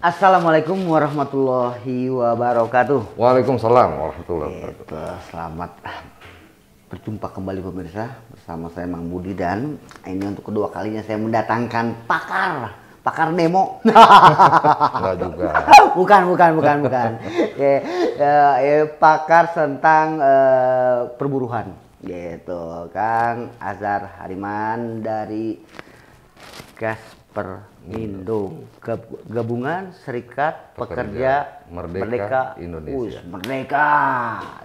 Assalamualaikum warahmatullahi wabarakatuh. Waalaikumsalam warahmatullahi wabarakatuh. Selamat berjumpa kembali pemirsa bersama saya Mang Budi, dan ini untuk kedua kalinya saya mendatangkan pakar demo. Enggak juga. bukan. Pakar tentang perburuhan gitu, Kang Azhar Hariman dari Gaspermindo, Gabungan Serikat Pekerja Merdeka Indonesia. Merdeka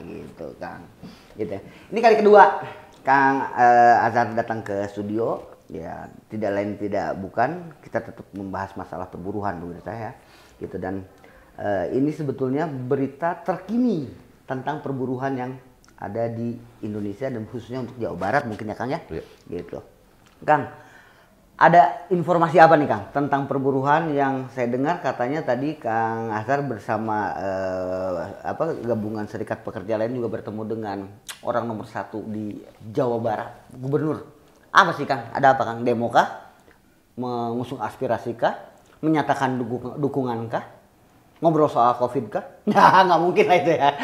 gitu, Kang. Gitu. Ini kali kedua Kang Azhar datang ke studio, ya tidak lain tidak bukan kita tetap membahas masalah perburuhan pemirsa ya. Gitu, dan ini sebetulnya berita terkini tentang perburuhan yang ada di Indonesia dan khususnya untuk Jawa Barat mungkin ya, Kang ya. Ya. Gitu. Kang, ada informasi apa nih Kang tentang perburuhan yang saya dengar katanya tadi Kang Azhar bersama Gabungan Serikat Pekerja lain juga bertemu dengan orang nomor 1 di Jawa Barat, gubernur. Apa sih Kang? Ada apa Kang? Demo kah? Mengusung aspirasi kah? Menyatakan dukungan kah? Ngobrol soal Covid kah? Nah, nggak mungkin lah itu ya.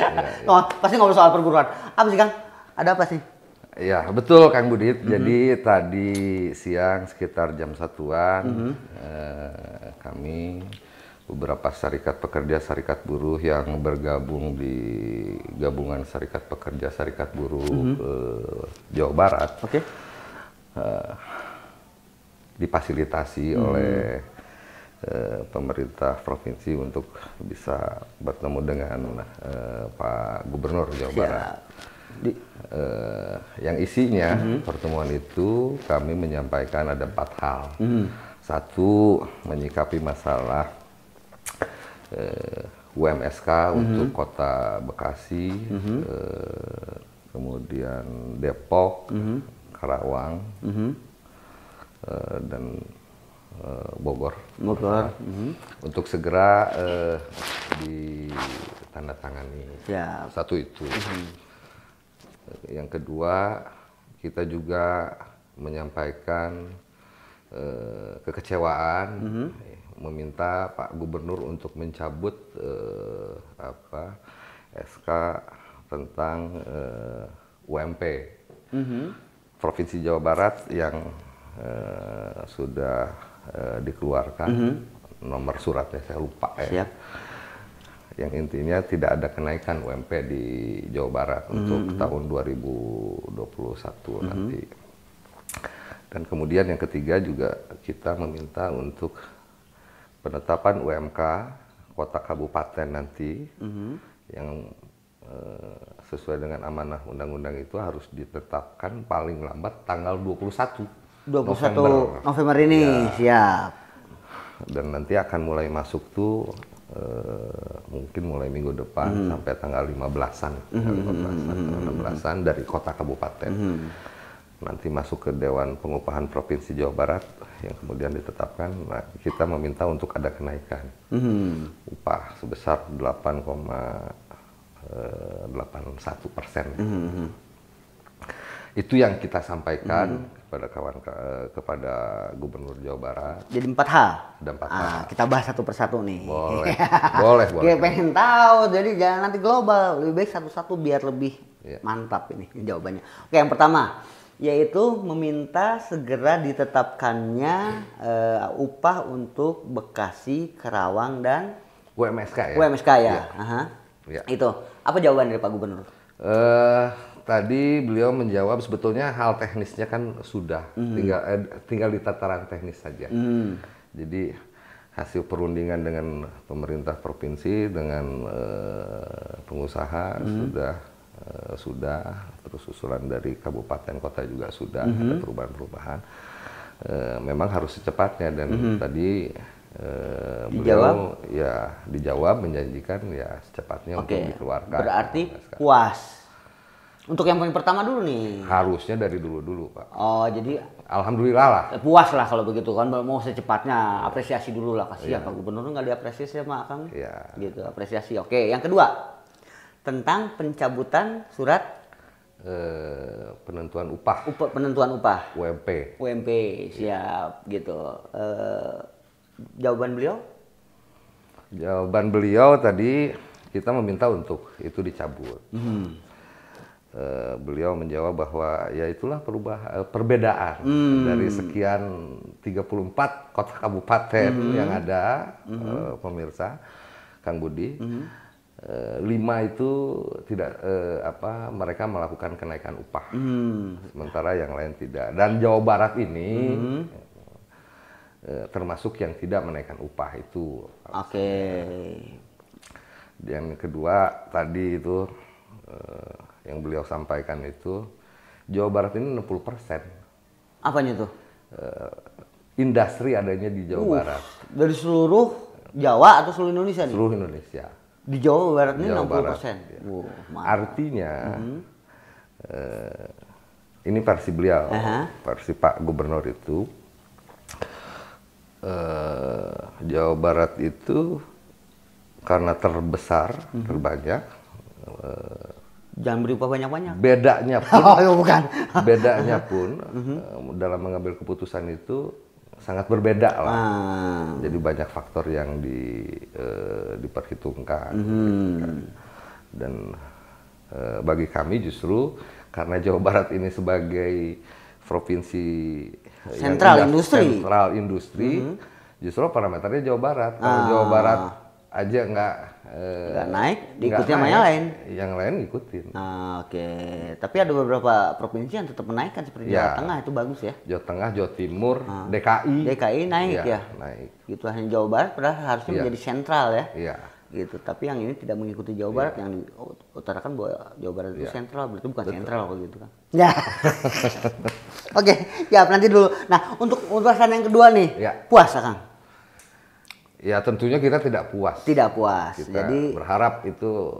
Oh, pasti ngobrol soal perburuhan. Apa sih Kang? Ada apa sih? Ya betul Kang Budi. Jadi tadi siang sekitar jam 1-an kami beberapa serikat pekerja, serikat buruh yang bergabung di Gabungan Serikat Pekerja, Serikat Buruh Jawa Barat, difasilitasi oleh pemerintah provinsi untuk bisa bertemu dengan Pak Gubernur Jawa Barat. Yang isinya pertemuan itu kami menyampaikan ada 4 hal. Satu, menyikapi masalah UMSK untuk Kota Bekasi, kemudian Depok, Karawang, dan Bogor. Untuk segera ditandatangani. Satu itu. Yang kedua, kita juga menyampaikan kekecewaan, meminta Pak Gubernur untuk mencabut SK tentang UMP Provinsi Jawa Barat yang sudah dikeluarkan. Nomor suratnya saya lupa ya. Yang intinya tidak ada kenaikan UMP di Jawa Barat untuk tahun 2021 nanti. Dan kemudian yang ketiga juga kita meminta untuk penetapan UMK kota kabupaten nanti yang sesuai dengan amanah undang-undang itu harus ditetapkan paling lambat tanggal 21 November ini. Siap. Dan nanti akan mulai masuk tuh mungkin mulai minggu depan sampai tanggal 15-an, 16-an dari kota kabupaten. Nanti masuk ke Dewan Pengupahan Provinsi Jawa Barat yang kemudian ditetapkan. Nah, kita meminta untuk ada kenaikan upah sebesar 8,81%. Itu yang kita sampaikan kepada Gubernur Jawa Barat. Jadi 4 hal. Ada 4 hal. Kita bahas satu persatu nih. Boleh. Kayak pengen tahu, jadi jangan nanti global. Lebih baik satu-satu biar lebih mantap ini jawabannya. Oke, yang pertama yaitu meminta segera ditetapkannya upah untuk Bekasi, Karawang, dan UMSK ya. UMSK ya. Itu apa jawaban dari Pak Gubernur? Tadi beliau menjawab sebetulnya hal teknisnya kan sudah, tinggal di tataran teknis saja. Jadi hasil perundingan dengan pemerintah provinsi dengan pengusaha sudah, terus usulan dari kabupaten kota juga sudah, ada perubahan-perubahan. Memang harus secepatnya, dan tadi beliau dijawab menjanjikan ya secepatnya untuk dikeluarkan. Berarti puas. Untuk yang poin pertama dulu nih. Harusnya dari dulu Pak. Oh, jadi alhamdulillah lah. Puas lah kalau begitu kan, mau secepatnya, apresiasi dulu lah, kasihan Pak Gubernur nggak diapresiasi sama Kang. Gitu, apresiasi. Oke, yang kedua tentang pencabutan surat penentuan upah. Penentuan upah. UMP. Siap gitu. Jawaban beliau? jawaban beliau tadi kita meminta untuk itu dicabut. Beliau menjawab bahwa ya itulah perbedaan dari sekian 34 kota kabupaten yang ada, pemirsa Kang Budi. 5 itu tidak mereka melakukan kenaikan upah, sementara yang lain tidak. Dan Jawa Barat ini termasuk yang tidak menaikkan upah itu. Oke. Yang kedua tadi itu yang beliau sampaikan itu Jawa Barat ini 60%. Apanya tuh? Industri adanya di Jawa Barat. Dari seluruh Jawa atau seluruh Indonesia nih? Seluruh Indonesia. Di Jawa Barat ini Jawa 60%. Barat, ya. Artinya ini versi beliau, versi Pak Gubernur itu Jawa Barat itu karena terbesar, terbanyak. Jangan beri upah banyak-banyak. Bedanya pun, bukan. bedanya pun dalam mengambil keputusan itu sangat berbeda lah. Jadi banyak faktor yang diperhitungkan. Gitu kan. Dan bagi kami justru karena Jawa Barat ini sebagai provinsi sentral industri, justru parameternya Jawa Barat. Kalau Jawa Barat aja nggak naik, diikuti sama yang lain. Yang lain ngikutin. Oke. Tapi ada beberapa provinsi yang tetap menaikkan seperti Jawa Tengah, itu bagus ya. Jawa Tengah, Jawa Timur, DKI naik ya. Naik. Gitu hanya Jawa Barat padahal harusnya menjadi sentral ya. Iya. Gitu. Tapi yang ini tidak mengikuti Jawa Barat, yang diutarakan bahwa Jawa Barat itu sentral, berarti bukan sentral kalau gitu kan. Ya. Oke, ya nanti dulu. Nah, untuk ulasan yang kedua nih, puas Kang? Ya tentunya kita tidak puas. Tidak puas. Kita jadi berharap itu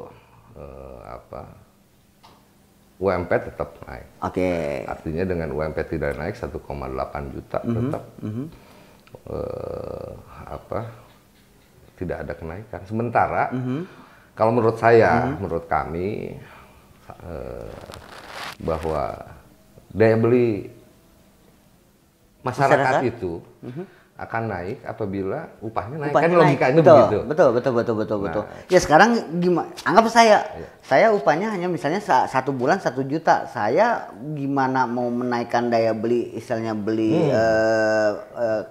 UMP tetap naik. Oke. Artinya dengan UMP tidak naik 1,8 juta tetap tidak ada kenaikan. Sementara kalau menurut saya, menurut kami bahwa daya beli masyarakat itu akan naik apabila upahnya naik. Kan logikanya begitu. Betul. Ya sekarang gimana? Anggap saya upahnya hanya misalnya 1 bulan 1 juta. Saya gimana mau menaikkan daya beli, istilahnya beli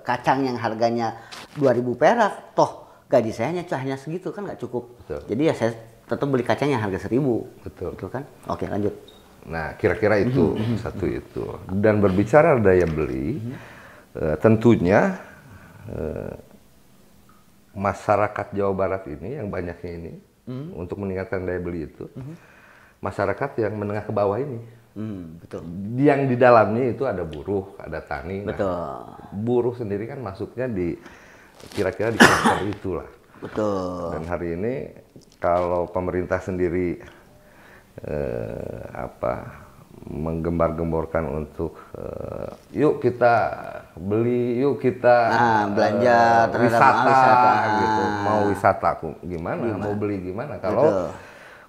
kacang yang harganya 2.000 perak, toh gaji saya hanya segitu kan nggak cukup. Betul. Jadi ya saya tetap beli kacang yang harga 1.000. Betul kan? Oke, lanjut. Nah, kira-kira itu satu itu. Dan berbicara daya beli, tentunya masyarakat Jawa Barat ini yang banyaknya ini untuk meningkatkan daya beli itu masyarakat yang menengah ke bawah ini. Betul. Yang di dalamnya itu ada buruh, ada tani. Betul. Nah, buruh sendiri kan masuknya di kira-kira di kluster itulah. Betul. Dan hari ini kalau pemerintah sendiri menggembar-gemborkan untuk yuk kita beli, yuk kita belanja wisata gitu. Mau wisata gimana? Mau beli gimana? Kalau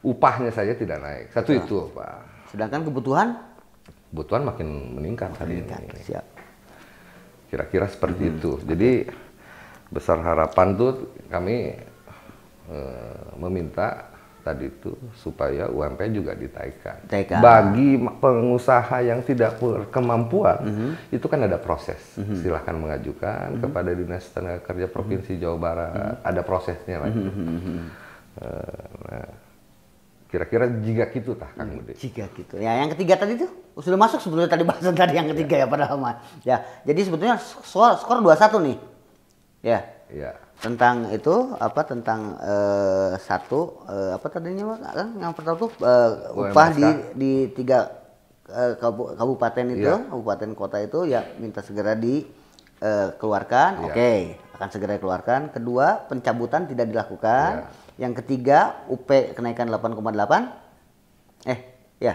upahnya saja tidak naik. Satu itu, Pak. Sedangkan kebutuhan makin meningkat hari ini. Siap. Kira-kira seperti itu. Jadi besar harapan tuh kami meminta tadi itu supaya UMP juga ditaikkan. Bagi pengusaha yang tidak berkemampuan, itu kan ada proses. Silahkan mengajukan kepada Dinas Tenaga Kerja Provinsi Jawa Barat. Ada prosesnya lagi. Nah, kira-kira jika gitu tah Kang Budi. Jika gitu. Ya, yang ketiga tadi tuh sudah masuk sebetulnya tadi bahasan tadi yang ketiga ya padahal mah. Ya, jadi sebetulnya skor 2-1 nih. Ya. Iya. Tentang itu tentang apa tadinya Pak? Yang pertama tuh upah di 3 kabupaten itu, kabupaten kota itu ya minta segera dikeluarkan. Oke, akan segera dikeluarkan. Kedua, pencabutan tidak dilakukan. Yang ketiga, UP kenaikan 8,8. Ya,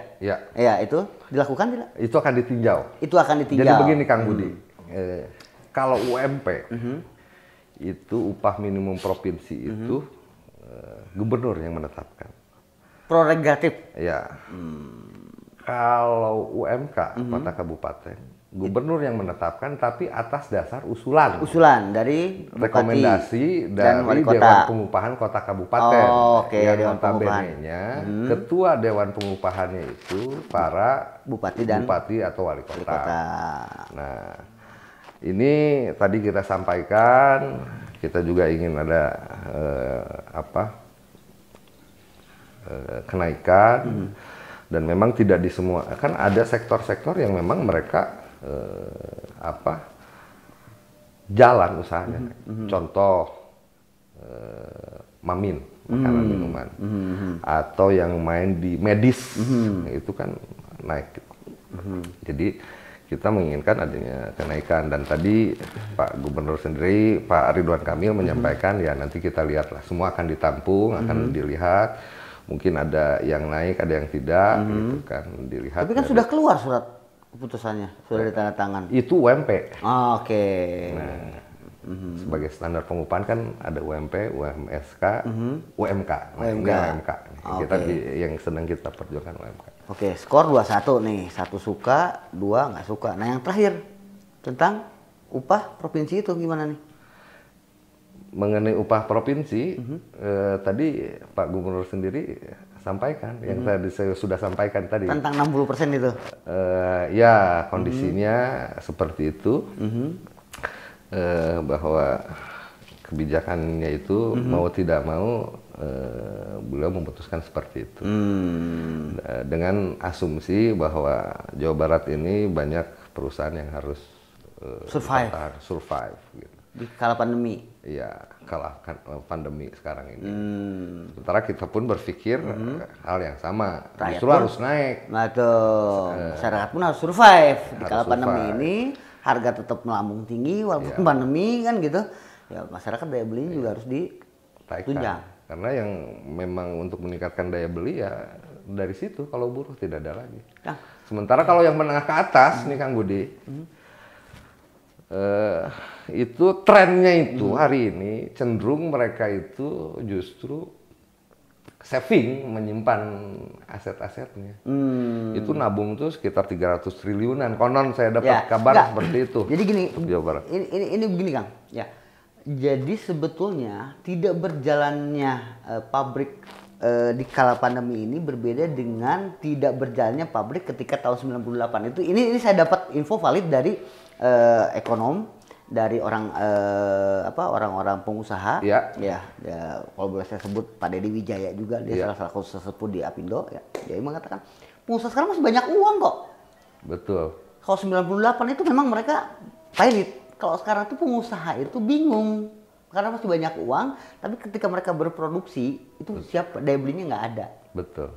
itu dilakukan tidak? Itu akan ditinjau. Itu akan ditinjau. Jadi begini Kang Budi, kalau UMP itu upah minimum provinsi itu gubernur yang menetapkan. Prerogatif. Ya. Kalau UMK kota kabupaten Gubernur yang menetapkan, tapi atas dasar usulan. Usulan dari rekomendasi dari Dewan Pengupahan Kota Kabupaten. Oh, oke. Yang notabene-nya ketua Dewan Pengupahannya itu para bupati atau wali kota. Nah, ini tadi kita sampaikan, kita juga ingin ada kenaikan, dan memang tidak di semua, kan ada sektor-sektor yang memang mereka jalan usahanya. Contoh mamin, makanan minuman, atau yang main di medis, itu kan naik. Jadi kita menginginkan adanya kenaikan, dan tadi Pak Gubernur sendiri, Pak Ridwan Kamil menyampaikan ya nanti kita lihatlah, semua akan ditampung, akan dilihat, mungkin ada yang naik, ada yang tidak, gitu kan, dilihat. Tapi kan sudah keluar surat keputusannya, sudah ditandatangan. Itu UMP. Oke. Nah, sebagai standar pengupahan kan ada UMP, UMSK, UMK. Nah, ini UMK. Kita yang sedang kita perjuangkan UMK. Oke, skor 2-1 nih. 1 suka, 2 nggak suka. Nah, yang terakhir tentang upah provinsi itu gimana nih? Mengenai upah provinsi, tadi Pak Gubernur sendiri sampaikan, yang tadi saya sudah sampaikan tadi. Tentang 60% itu? Ya, kondisinya seperti itu. Bahwa kebijakannya itu mau tidak mau beliau memutuskan seperti itu. Dengan asumsi bahwa Jawa Barat ini banyak perusahaan yang harus survive gitu. Di kala pandemi? Iya, kala pandemi sekarang ini. Sementara kita pun berpikir hal yang sama, justru harus naik. Betul. Masyarakat pun harus survive. Di kala pandemi ini, harga tetap melambung tinggi walaupun pandemi kan gitu. Ya, masyarakat daya belinya juga harus ditunjang. Karena yang memang untuk meningkatkan daya beli ya dari situ, kalau buruh tidak ada lagi. Sementara kalau yang menengah ke atas nih Kang Budi, itu trennya itu hari ini cenderung mereka itu justru saving, menyimpan aset-asetnya. Itu nabung tuh sekitar 300 triliunan. Konon saya dapat kabar seperti itu. Jadi gini, Jawa Barat. Ini begini Kang. Ya. Jadi sebetulnya tidak berjalannya pabrik di kala pandemi ini berbeda dengan tidak berjalannya pabrik ketika tahun 98. Itu ini saya dapat info valid dari ekonom, dari orang-orang pengusaha. Ya, kalau boleh saya sebut Pak Deddy Wijaya juga, dia salah satu sesepuh di Apindo ya. Dia mengatakan pengusaha sekarang masih banyak uang kok. Betul. Kalau 98 itu memang mereka pilot. Kalau sekarang tuh pengusaha itu bingung karena masih banyak uang, tapi ketika mereka berproduksi itu siapa, daya belinya nggak ada. Betul.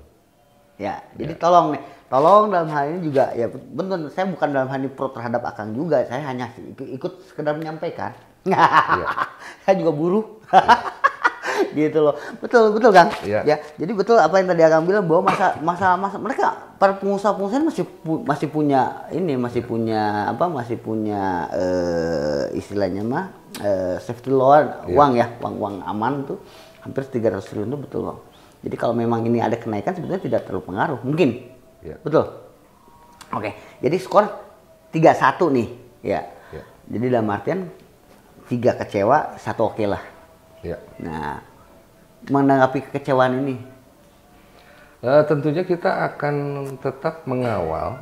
Ya, jadi tolong dalam hal ini juga ya betul, saya bukan dalam hal ini pro terhadap Akang juga, saya hanya ikut sekedar menyampaikan. Saya juga buruh. Gitu loh. Betul Kang. Ya, jadi betul apa yang tadi Akang bilang bahwa masa mereka para pengusaha masih punya istilahnya safety loan, uang aman tuh hampir 300 triliun itu, betul Bang. Jadi kalau memang ini ada kenaikan sebetulnya tidak terlalu pengaruh, mungkin. Betul. Oke, jadi skor 3-1 nih, ya. Jadi dalam artian 3 kecewa, 1 oke lah. Nah, menanggapi kekecewaan ini? Tentunya kita akan tetap mengawal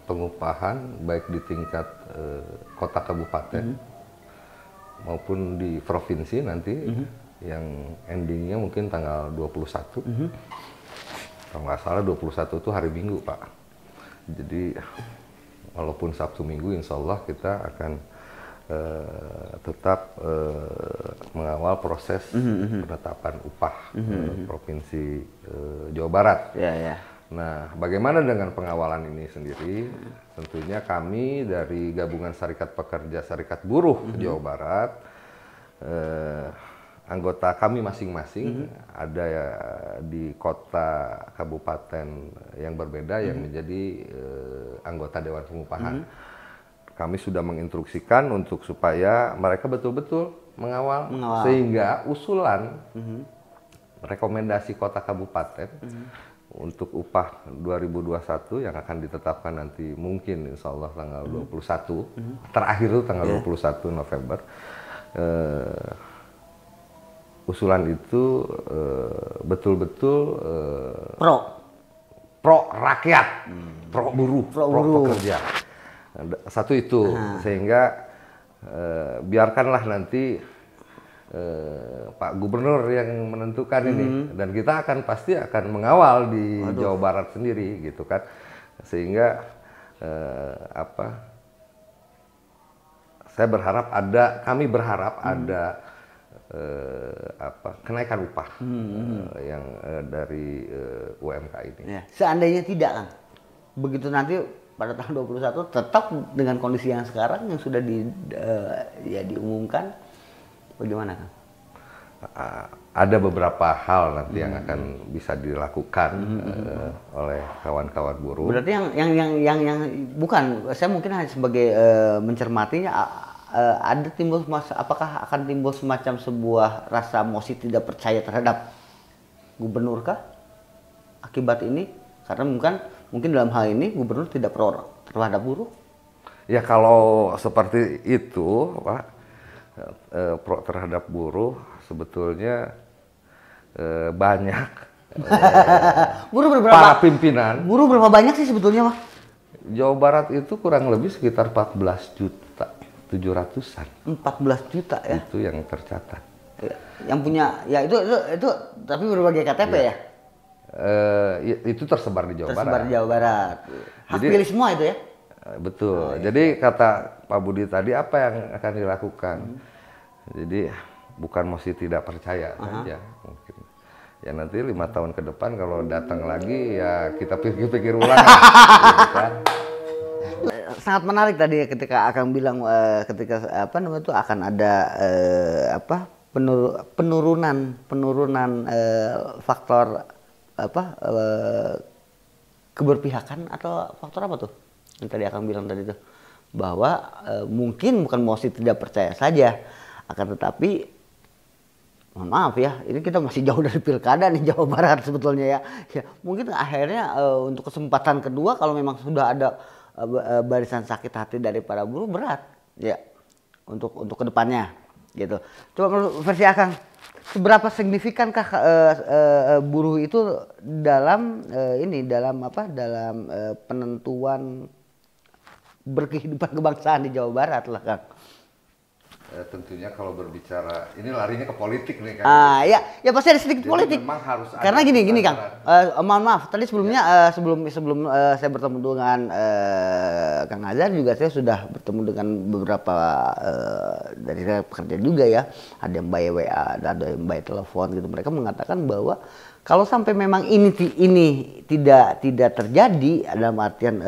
pengupahan baik di tingkat kota kabupaten maupun di provinsi nanti, yang endingnya mungkin tanggal 21. Kalau nggak salah 21 itu hari Minggu, Pak. Jadi walaupun Sabtu Minggu insya Allah kita akan tetap mengawal proses penetapan upah Provinsi Jawa Barat. Nah, bagaimana dengan pengawalan ini sendiri? Tentunya kami dari Gabungan Serikat Pekerja Serikat Buruh Jawa Barat, anggota kami masing-masing ada di kota kabupaten yang berbeda yang menjadi anggota Dewan Pengupahan. Kami sudah menginstruksikan untuk supaya mereka betul-betul mengawal sehingga usulan rekomendasi kota kabupaten untuk upah 2021 yang akan ditetapkan nanti mungkin insya Allah tanggal 21, terakhir itu tanggal 21 November. Usulan itu betul-betul pro rakyat, pro buruh, pro pekerja. Satu itu, sehingga biarkanlah nanti Pak Gubernur yang menentukan ini, dan kita pasti akan mengawal di Jawa Barat sendiri gitu kan, sehingga kami berharap ada kenaikan upah yang dari UMK ini. Ya. Seandainya tidak, Kang, begitu nanti pada tanggal 21 tetap dengan kondisi yang sekarang yang sudah diumumkan, bagaimana, Kang? Ada beberapa hal nanti yang akan bisa dilakukan oleh kawan-kawan buruh. Berarti yang bukan, saya mungkin hanya sebagai mencermatinya, ada apakah akan timbul semacam sebuah rasa mosi tidak percaya terhadap gubernur kah akibat ini? Karena mungkin dalam hal ini gubernur tidak pro terhadap buruh. Ya kalau seperti itu, Pak, pro terhadap buruh sebetulnya banyak. Buruh berapa? Para pimpinan. Buruh berapa banyak sih sebetulnya, Pak? Jawa Barat itu kurang lebih sekitar 14 juta. 700-an. 14 juta ya? Itu yang tercatat. Yang punya, ya itu tapi berbagai KTP ya? Itu tersebar di Jawa Barat. Tersebar di Jawa Barat. Hak pilih semua itu ya? Betul. Jadi kata Pak Budi tadi, apa yang akan dilakukan? Jadi bukan mesti tidak percaya saja mungkin. Ya nanti 5 tahun ke depan kalau datang lagi ya kita pikir-pikir ulang. Gitu kan? Sangat menarik tadi ketika Akang bilang ketika akan ada penurunan faktor keberpihakan atau faktor apa tuh yang tadi Akang bilang tadi tuh, bahwa mungkin bukan mosi tidak percaya saja, akan tetapi mohon maaf ya, ini kita masih jauh dari pilkada nih Jawa Barat sebetulnya ya. Mungkin akhirnya untuk kesempatan kedua kalau memang sudah ada barisan sakit hati dari para buruh, berat ya untuk kedepannya gitu. Coba menurut versi Akang, seberapa signifikankah buruh itu dalam dalam penentuan berkehidupan kebangsaan di Jawa Barat lah, Kang? Tentunya kalau berbicara ini larinya ke politik nih, kan. Ya pasti ada sedikit politik. Memang harus karena gini Kang, mohon maaf tadi sebelumnya sebelum saya bertemu dengan Kang Azhar juga, saya sudah bertemu dengan beberapa dari pekerja juga ya, ada yang by WA, ada yang by telepon gitu. Mereka mengatakan bahwa kalau sampai memang ini tidak terjadi, dalam artian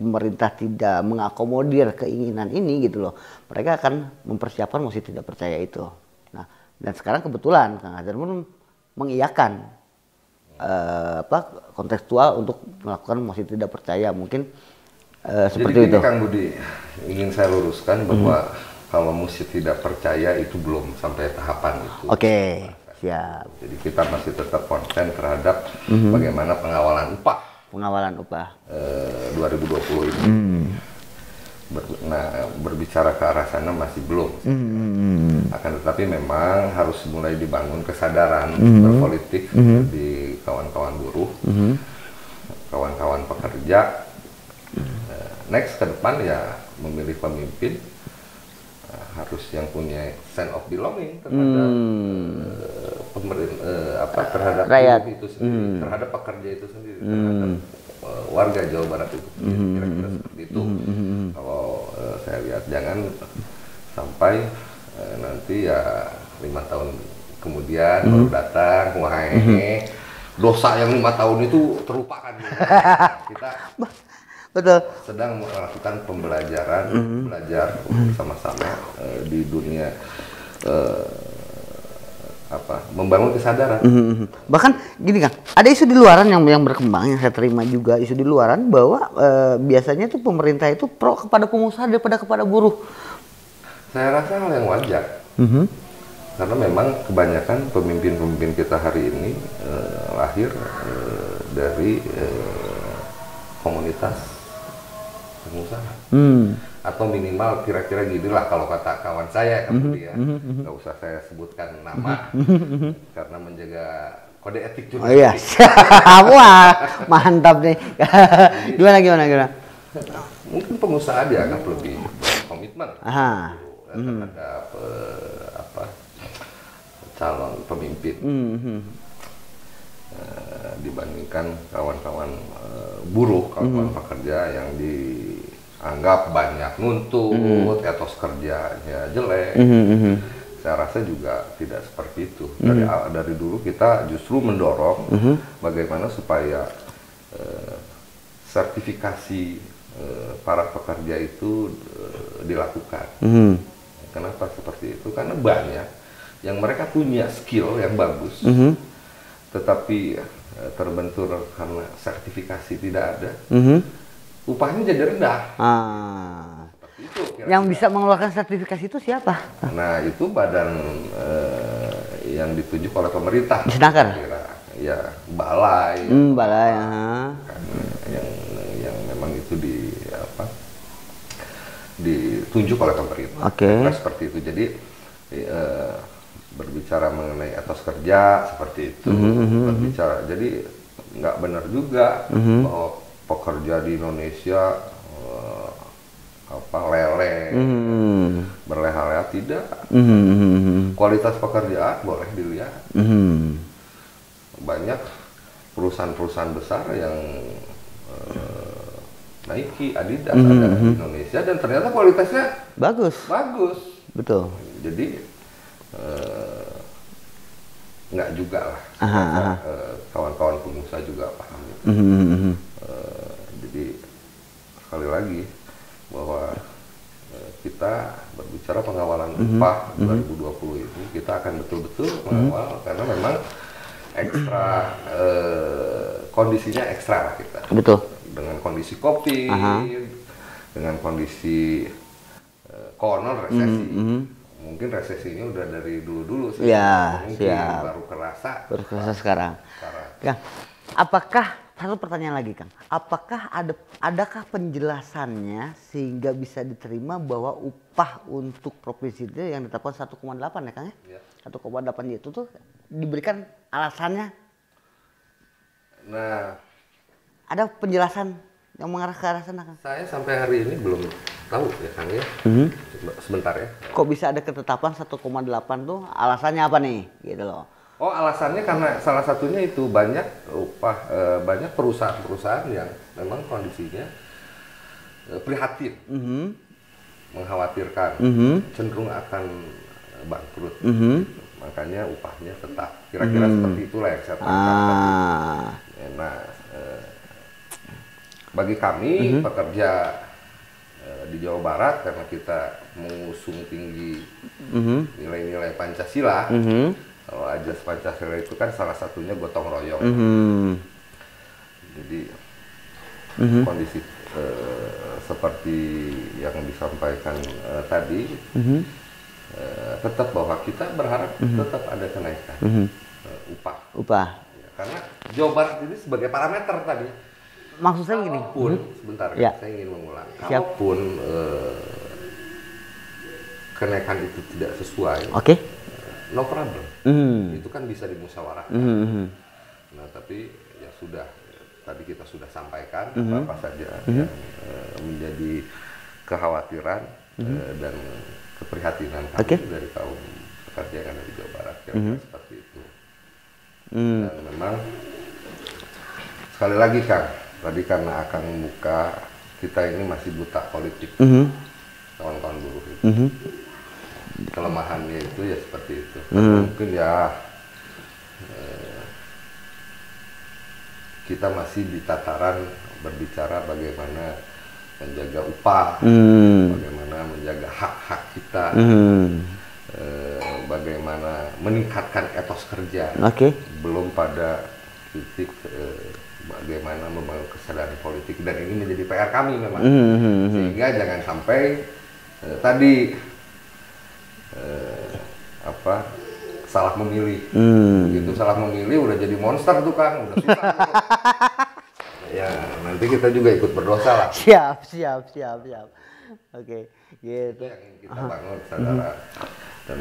pemerintah tidak mengakomodir keinginan ini gitu loh, mereka akan mempersiapkan mosi tidak percaya itu. Nah, dan sekarang kebetulan Kang Azhar pun mengiyakan kontekstual untuk melakukan mosi tidak percaya, mungkin seperti itu. Jadi Kang Budi, ingin saya luruskan bahwa kalau mosi tidak percaya itu belum sampai tahapan itu. Oke. Siap. Jadi kita masih tetap konsen terhadap bagaimana pengawalan upah. 2020 ini. Berbicara ke arah sana masih belum. Akan tetapi memang harus mulai dibangun kesadaran berpolitik di kawan-kawan buruh, kawan-kawan pekerja. Next ke depan ya memilih pemimpin harus yang punya sense of belonging terhadap terhadap rakyat itu sendiri, terhadap pekerja itu sendiri, terhadap warga Jawa Barat itu sendiri, kira-kira seperti itu. Kalau saya lihat jangan sampai nanti ya 5 tahun kemudian baru datang, dosa yang 5 tahun itu terlupakan. Kita betul sedang melakukan pembelajaran, belajar bersama-sama di dunia membangun kesadaran. Bahkan gini Kang, ada isu di luaran yang berkembang, yang saya terima juga isu di luaran bahwa biasanya tuh pemerintah itu pro kepada pengusaha daripada kepada buruh. Saya rasa hal yang wajar. Karena memang kebanyakan pemimpin-pemimpin kita hari ini lahir dari komunitas pengusaha. Atau minimal kira-kira gini lah kalau kata kawan saya kemudian, nggak usah saya sebutkan nama karena menjaga kode etik juga. Oh iya, wah mantap nih. Gimana? Mungkin pengusaha dianggap lebih komitmen terhadap calon pemimpin dibandingkan kawan-kawan buruh, kawan-kawan pekerja yang dianggap banyak nuntut, etos kerjanya jelek. Saya rasa juga tidak seperti itu. Dari dulu kita justru mendorong bagaimana supaya sertifikasi para pekerja itu dilakukan. Kenapa seperti itu? Karena banyak yang mereka punya skill yang bagus, tetapi terbentur karena sertifikasi tidak ada, upahnya jadi rendah. Seperti itu, yang bisa mengeluarkan sertifikasi itu siapa? Nah, itu badan yang ditunjuk oleh pemerintah. Senaker? Ya, balai. Balai. Yang memang itu ditunjuk oleh pemerintah. Seperti itu. Jadi berbicara mengenai etos kerja seperti itu, jadi nggak benar juga bahwa pekerja di Indonesia berleha-leha, tidak. Kualitas pekerjaan boleh dilihat. Banyak perusahaan-perusahahan besar yang Nike, Adidas ada di Indonesia dan ternyata kualitasnya bagus. Betul. Jadi nggak juga lah, kawan-kawan pengusaha juga paham. Jadi sekali lagi bahwa kita berbicara pengawalan upah 2020 ini kita akan betul-betul mengawal karena memang ekstra kondisinya ekstra lah kita. Betul. Dengan kondisi COVID, dengan kondisi corona resesi. Mungkin resesi ini udah dari dulu sih. Ya, mungkin baru kerasa sekarang. Kang, apakah satu pertanyaan lagi, Kang? Apakah adakah penjelasannya sehingga bisa diterima bahwa upah untuk provinsi itu yang ditetapkan 1,8 ya, Kang ya? 1,8 itu tuh diberikan alasannya? Nah, ada penjelasan yang mengarah ke arah sana, Kang? Saya sampai hari ini belum tahu ya, Kang ya. Sebentar ya. Kok bisa ada ketetapan 1,8 tuh? Alasannya apa nih? Gitu loh. Oh, alasannya karena salah satunya itu banyak perusahaan-perusahaan yang memang kondisinya prihatin, mengkhawatirkan, cenderung akan bangkrut. Makanya upahnya tetap. Kira-kira seperti itulah yang saya tangkap. Nah, bagi kami pekerja di Jawa Barat, karena kita mengusung tinggi nilai-nilai Pancasila, kalau ajas Pancasila itu kan salah satunya gotong royong. Jadi kondisi seperti yang disampaikan tadi, tetap bahwa kita berharap tetap ada kenaikan upah. Ya, karena Jawa Barat ini sebagai parameter tadi. Maksud saya gini. Sebentar, saya ingin mengulang. Kalaupun kenaikan itu tidak sesuai, no problem. Itu kan bisa dimusyawarahkan. Nah, tapi ya sudah, tadi kita sudah sampaikan apa saja yang menjadi kekhawatiran dan keprihatinan kami dari kaum pekerja yang ada di Jawa Barat, kira-kira seperti itu. Dan memang sekali lagi, Kang, tadi karena akan membuka, kita ini masih buta politik, kawan-kawan buruh itu. Kelemahannya itu ya seperti itu. Mungkin ya kita masih di tataran berbicara bagaimana menjaga upah, bagaimana menjaga hak-hak kita, bagaimana meningkatkan etos kerja. Belum pada titik bagaimana membangun kesadaran politik, dan ini menjadi PR kami memang. Sehingga jangan sampai tadi salah memilih. Begitu salah memilih udah jadi monster tuh Kang, udah susah. Ya nanti kita juga ikut berdosa lah. Siap. Oke, gitu. Yang ingin kita bangun saudara. Dan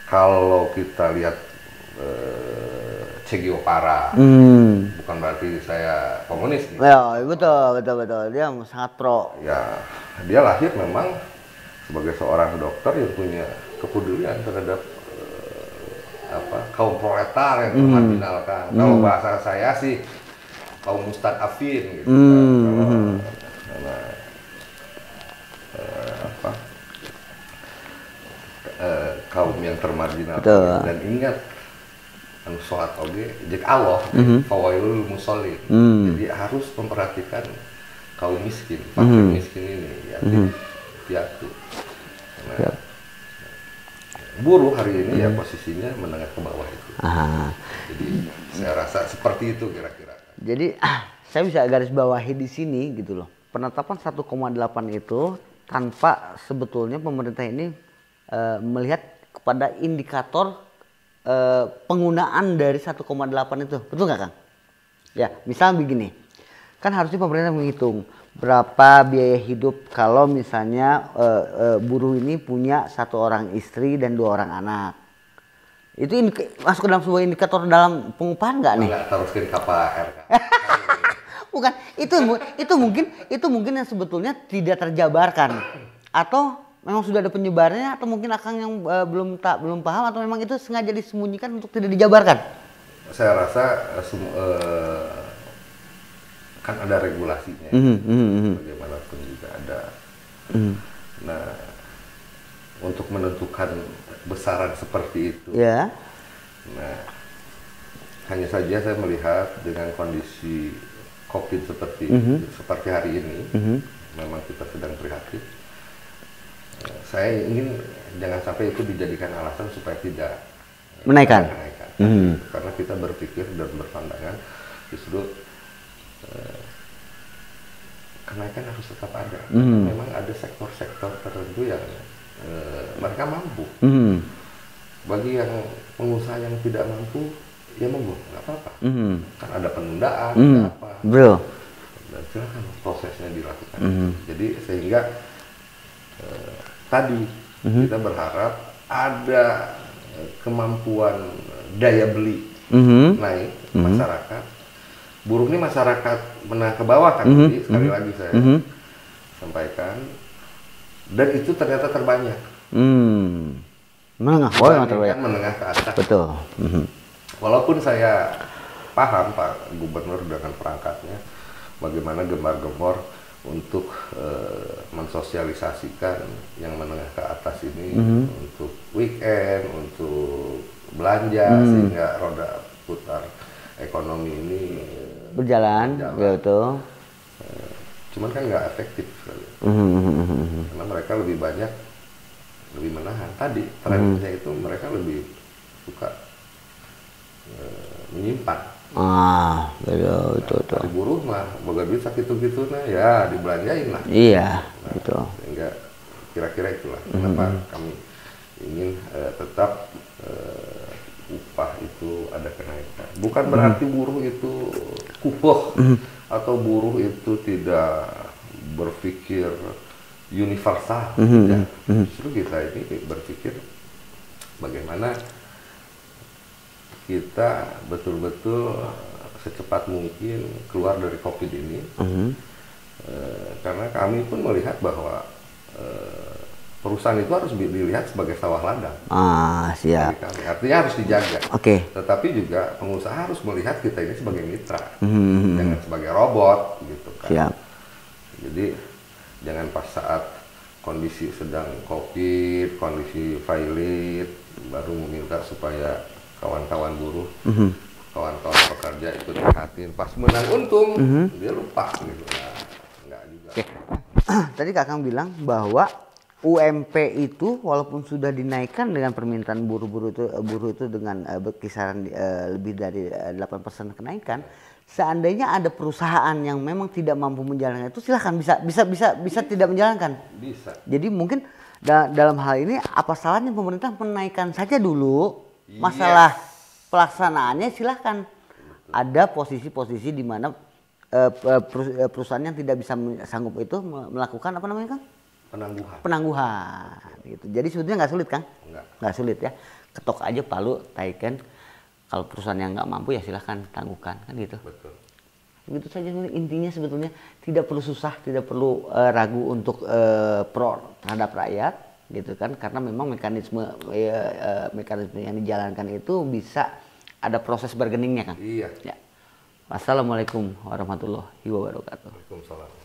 kalau kita lihat Che Guevara, bukan berarti saya komunis. Nih. Ya, betul. Dia sangat pro. Ya, dia lahir memang sebagai seorang dokter yang punya kepedulian terhadap kaum proletar yang termarginalkan. Kalau bahasa saya sih kaum mustadafin gitu kan. Kaum yang termarginalkan. Dan ingat sholat oge jek Allah fawailul musallin. Jadi harus memperhatikan kaum miskin, fakir miskin ini piatu. Nah, buruh hari ini ya posisinya menengah ke bawah itu. Jadi saya rasa seperti itu kira-kira. Jadi saya bisa garis bawahi di sini gitu loh. Penetapan 1,8 itu tanpa sebetulnya pemerintah ini melihat kepada indikator penggunaan dari 1,8 itu. Betul nggak Kang? Ya, misalnya begini. Kan harusnya pemerintah menghitung berapa biaya hidup kalau misalnya buruh ini punya 1 orang istri dan 2 orang anak. Itu masuk ke dalam sebuah indikator dalam pengupahan nggak nih? Nggak teruskan KPR. Bukan, itu mungkin yang sebetulnya tidak terjabarkan, atau memang sudah ada penyebarannya, atau mungkin Akang yang belum paham, atau memang itu sengaja disembunyikan untuk tidak dijabarkan. Saya rasa kan ada regulasinya, bagaimanapun juga ada. Nah, untuk menentukan besaran seperti itu, nah hanya saja saya melihat dengan kondisi COVID seperti hari ini, memang kita sedang prihatin. Saya ingin jangan sampai itu dijadikan alasan supaya tidak menaikkan. Karena kita berpikir dan berpandangan justru kenaikan harus tetap ada. Memang ada sektor-sektor tertentu yang mereka mampu. Bagi yang pengusaha yang tidak mampu, ya monggo, nggak apa-apa. Kan ada penundaan, ada apa. Bro. Dan silakan prosesnya dilakukan. Jadi sehingga tadi kita berharap ada kemampuan daya beli naik masyarakat. Buruh ini masyarakat menengah ke bawah kan, sekali lagi saya sampaikan, dan itu ternyata terbanyak. Menengah terbanyak. Menengah ke atas. Betul. Walaupun saya paham Pak Gubernur dengan perangkatnya, bagaimana gemar-gemor untuk mensosialisasikan yang menengah ke atas ini untuk weekend, untuk belanja, sehingga roda putar ekonomi ini berjalan. Betul. Cuman kan nggak efektif karena mereka lebih menahan. Tadi trennya itu mereka lebih suka menyimpan. Betul. Di buruh mah boga duit sakitu-gitu ya dibelanjain lah. Iya, betul. Sehingga kira-kira itulah kenapa kami ingin tetap upah itu ada kenaikan. Bukan berarti buruh itu kupoh atau buruh itu tidak berpikir universal. Justru kita ini berpikir bagaimana kita betul-betul secepat mungkin keluar dari COVID ini. Karena kami pun melihat bahwa perusahaan itu harus dilihat sebagai sawah ladang. Siap. Artinya harus dijaga. Tetapi juga pengusaha harus melihat kita ini sebagai mitra, jangan sebagai robot, gitu kan. Siap. Jadi jangan pas saat kondisi sedang COVID, kondisi valid, baru meminta supaya kawan-kawan buruh, kawan-kawan pekerja ikut prihatin. Pas menang untung, dia lupa gitu. Enggak juga. Tadi Kakang bilang bahwa UMP itu walaupun sudah dinaikkan dengan permintaan buruh itu dengan kisaran lebih dari 8% kenaikan, seandainya ada perusahaan yang memang tidak mampu menjalankan itu, silahkan bisa tidak menjalankan. Bisa. Jadi mungkin dalam hal ini apa salahnya pemerintah menaikkan saja dulu, masalah pelaksanaannya silahkan. Ada posisi-posisi di mana perusahaan yang tidak bisa sanggup itu melakukan apa namanya, Kang? Penangguhan gitu. Jadi sebetulnya nggak sulit, Kang? Nggak sulit ya. Ketok aja palu, taikan. Kalau perusahaan yang nggak mampu ya silahkan tangguhkan, kan gitu. Betul. Begitu saja intinya, sebetulnya tidak perlu susah, tidak perlu ragu untuk pro terhadap rakyat, gitu kan? Karena memang mekanisme yang dijalankan itu bisa ada proses bargainingnya, Kang. Iya. Ya. Wassalamualaikum warahmatullahi wabarakatuh. Waalaikumsalam.